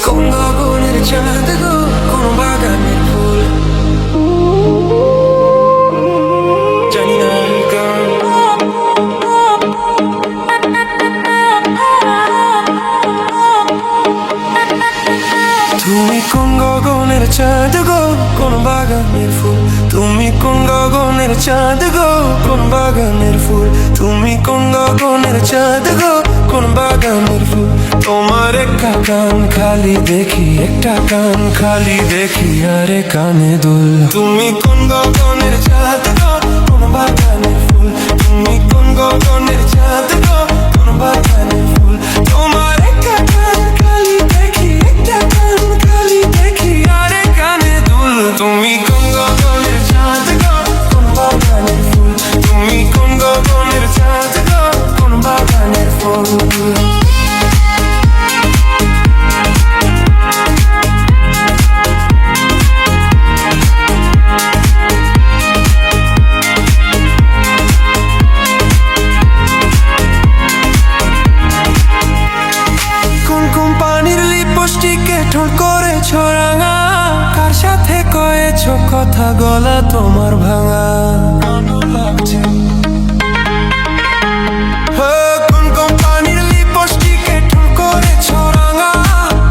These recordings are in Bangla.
কোন গগনের চাঁদ গো, কোন বাগানের ফুল, জানি না কারণ। তুমি কোন গগনের চাঁদ গো, কোন বাগানের ফুল, তুমি কোন গগনের চাঁদ গো, কোন বাগানের ফুল, তুমি কোন গগনের চাঁদ গো, কোন বাগানের ফুল। তোমার একটা কান খালি দেখি, একটা কান খালি দেখি, আরে কানে দুল। তুমি কোন গগনের চাঁদ গো, কোন বাগানের ফুল, তুমি কোন গগনের চাঁদ গো, কোন বাগানের ফুল। তোমার একটা কান খালি দেখি, একটা কান খালি দেখি, আরে কানে দুল। তুমি কোন গগনের চাঁদ গো, কোন বাগানের ফুল, তুমি কোন গগনের চাঁদ গো, কোন বাগানের ফুল। ঠোঁট করেছো রাঙা, কার সাথে কয়েছো কথা, গলা তোমার ভাঙা। কোন কোম্পানির লিপস্টিকে ঠোঁট করেছো রাঙা,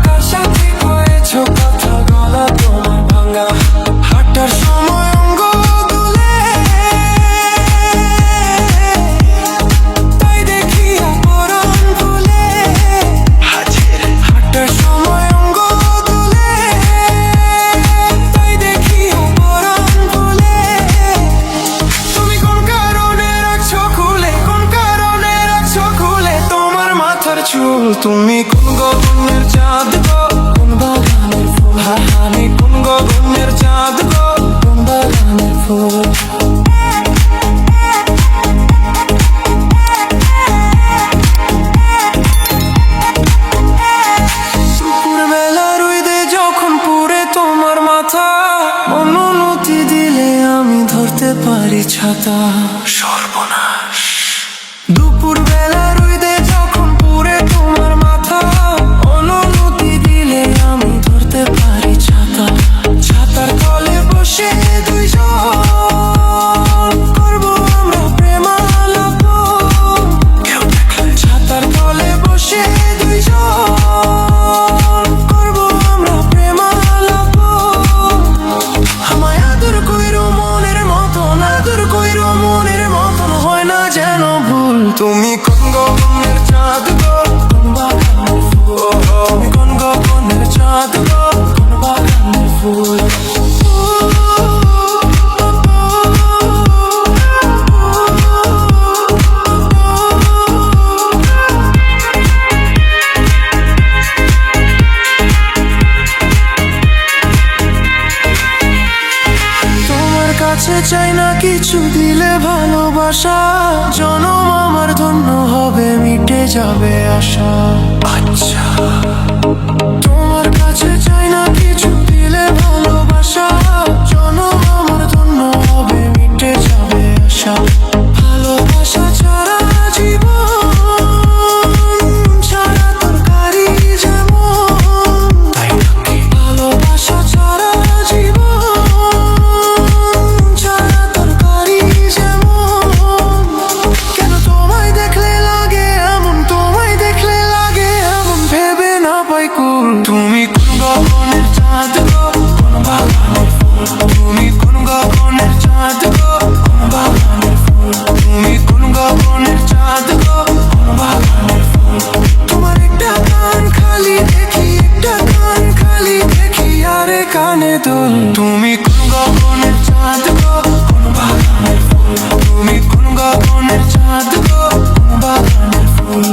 কার সাথে কয়েছো কথা, গলা তোমার ভাঙা। হাঁটার সময় অঙ্গ দুলে, তাই দেখি অপরাণ ভুলে। হাঁটার সময় তুমি কোন গগনের চাঁদ গো, কোন বাগানের ফুল, আমি কোন গগনের চাঁদ গো, কোন বাগানের ফুল। দুপুর বেলা রোদে যখন পুড়ে তোমার মাথা, অনুমতি দিলে আমি ধরতে পারি ছাতা। সর্বনাশ। দুপুর বেলা রোদে যখন পুড়ে তোমার মাথা, অনুমতি দিলে আমি ধরতে পারি ছাতা। ছাতার তলে বসে দুইজন করবো আমরা প্রেমালাপন। ছাতার তলে বসে দুইজন করবো আমরা প্রেমালাপন। আমায় আদর কইরো মনের মতন, আদর কইরো মনের মতন, হয় না যেন ভুল। তুমি কোন গগনের চাঁদ গো, কোন বাগানের ফুল, তুমি কোন গগনের চাঁদ গো, কোন বাগানের ফুল। তোমার কাছে চাই না কিছু, দিলে ভালোবাসা, জনম আমার ধন্য হবে, মিটে যাবে আশা। আচ্ছা। তোমার কাছে চাই না কিছু, দিলে ভালোবাসা, জনম আমার ধন্য হবে, মিটে যাবে আশা। ভালোবাসা ছাড়া জীবন ছাড়া তরকারি যেমন, তাই নাকি? ভালোবাসা ছাড়া জীবন ছাড়া তরকারি যেমন। কেন তোমায় দেখলে লাগে এমন, তোমায় দেখলে লাগে এমন, ভেবে না পাই কুল। তুমি কোন গগনের চাঁদ গো, কোন বাগানের ফুল, তুমি কোন গগনের চাঁদ গো, কোন বাগানের ফুল, তুমি কোন গগনের চাঁদ গো, কোন বাগানের ফুল। তোমার একটা কান খালি দেখি, একটা কান খালি দেখি, আরে কানে দুল। তুমি কোন গগনের চাঁদ গো, কোন বাগানের ফুল, তুমি কোন গগনের চাঁদ গো, কোন বাগানের ফুল।